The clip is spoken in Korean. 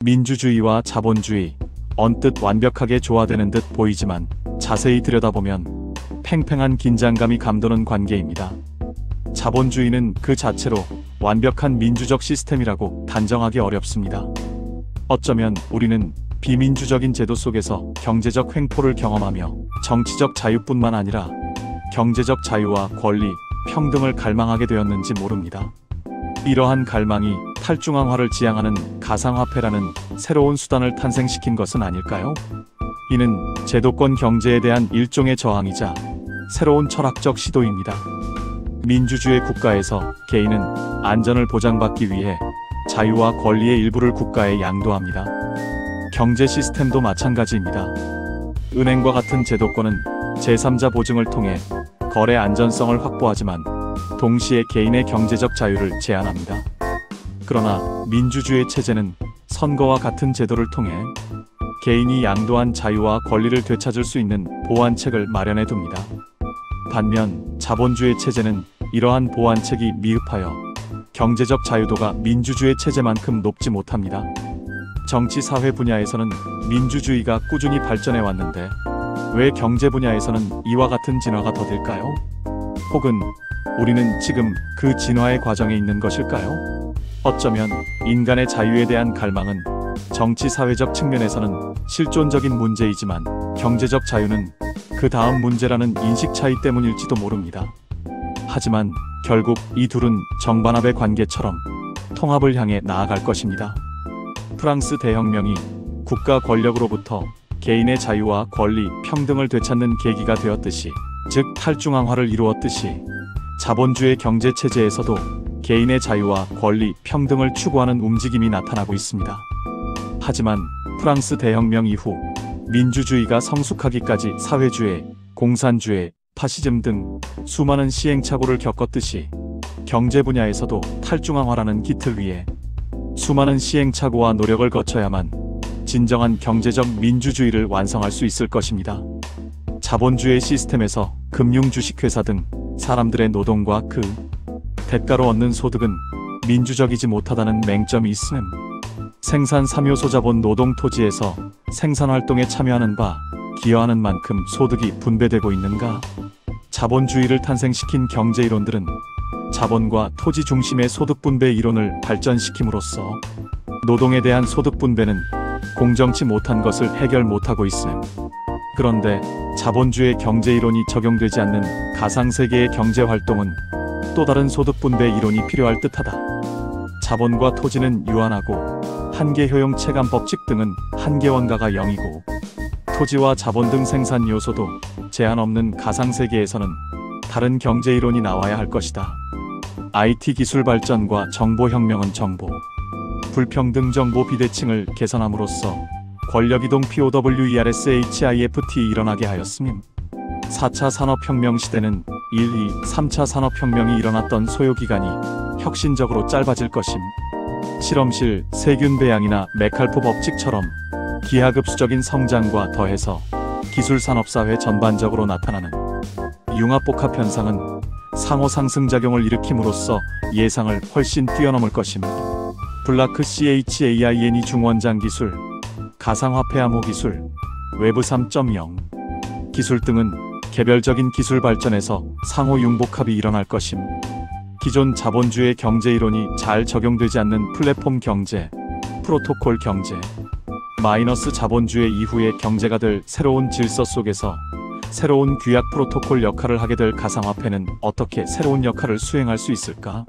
민주주의와 자본주의, 언뜻 완벽하게 조화되는 듯 보이지만 자세히 들여다보면 팽팽한 긴장감이 감도는 관계입니다. 자본주의는 그 자체로 완벽한 민주적 시스템이라고 단정하기 어렵습니다. 어쩌면 우리는 비민주적인 제도 속에서 경제적 횡포를 경험하며 정치적 자유뿐만 아니라 경제적 자유와 권리, 평등을 갈망하게 되었는지 모릅니다. 이러한 갈망이 탈중앙화를 지향하는 가상화폐라는 새로운 수단을 탄생시킨 것은 아닐까요? 이는 제도권 경제에 대한 일종의 저항이자 새로운 철학적 시도입니다. 민주주의 국가에서 개인은 안전을 보장받기 위해 자유와 권리의 일부를 국가에 양도합니다. 경제 시스템도 마찬가지입니다. 은행과 같은 제도권은 제3자 보증을 통해 거래 안전성을 확보하지만 동시에 개인의 경제적 자유를 제한합니다. 그러나 민주주의 체제는 선거와 같은 제도를 통해 개인이 양도한 자유와 권리를 되찾을 수 있는 보완책을 마련해 둡니다. 반면 자본주의 체제는 이러한 보완책이 미흡하여 경제적 자유도가 민주주의 체제만큼 높지 못합니다. 정치 사회 분야에서는 민주주의가 꾸준히 발전해 왔는데 왜 경제 분야에서는 이와 같은 진화가 더딜까요? 혹은 우리는 지금 그 진화의 과정에 있는 것일까요? 어쩌면 인간의 자유에 대한 갈망은 정치 사회적 측면에서는 실존적인 문제이지만 경제적 자유는 그 다음 문제라는 인식 차이 때문일지도 모릅니다. 하지만 결국 이 둘은 정반합의 관계처럼 통합을 향해 나아갈 것입니다. 프랑스 대혁명이 국가 권력으로부터 개인의 자유와 권리, 평등을 되찾는 계기가 되었듯이, 즉 탈중앙화를 이루었듯이 자본주의 경제체제에서도 개인의 자유와 권리, 평등을 추구하는 움직임이 나타나고 있습니다. 하지만 프랑스 대혁명 이후 민주주의가 성숙하기까지 사회주의, 공산주의, 파시즘 등 수많은 시행착오를 겪었듯이 경제 분야에서도 탈중앙화라는 기틀 위에 수많은 시행착오와 노력을 거쳐야만 진정한 경제적 민주주의를 완성할 수 있을 것입니다. 자본주의 시스템에서 금융 주식회사 등 사람들의 노동과 그 대가로 얻는 소득은 민주적이지 못하다는 맹점이 있음. 생산 3요소 자본 노동 토지에서 생산활동에 참여하는 바 기여하는 만큼 소득이 분배되고 있는가? 자본주의를 탄생시킨 경제이론들은 자본과 토지 중심의 소득 분배 이론을 발전시킴으로써 노동에 대한 소득 분배는 공정치 못한 것을 해결 못하고 있음. 그런데 자본주의 경제이론이 적용되지 않는 가상세계의 경제활동은 또 다른 소득 분배 이론이 필요할 듯하다. 자본과 토지는 유한하고 한계 효용 체감 법칙 등은 한계 원가가 0이고 토지와 자본 등 생산 요소도 제한 없는 가상세계에서는 다른 경제이론이 나와야 할 것이다. IT 기술 발전과 정보혁명은 정보, 불평등 정보 비대칭을 개선함으로써 권력이동 POWERSHIFT 일어나게 하였음. 4차 산업혁명 시대는 1, 2, 3차 산업혁명이 일어났던 소요기간이 혁신적으로 짧아질 것임. 실험실, 세균 배양이나 메칼포 법칙처럼 기하급수적인 성장과 더해서 기술산업사회 전반적으로 나타나는 융합복합 현상은 상호 상승작용을 일으킴으로써 예상을 훨씬 뛰어넘을 것임. 블라크 CHAINE 중원장 기술, 가상화폐 암호 기술, 웨브 3.0 기술 등은 개별적인 기술 발전에서 상호 융복합이 일어날 것임. 기존 자본주의 경제이론이 잘 적용되지 않는 플랫폼 경제, 프로토콜 경제, 마이너스 자본주의 이후의 경제가 될 새로운 질서 속에서 새로운 규약 프로토콜 역할을 하게 될 가상화폐는 어떻게 새로운 역할을 수행할 수 있을까?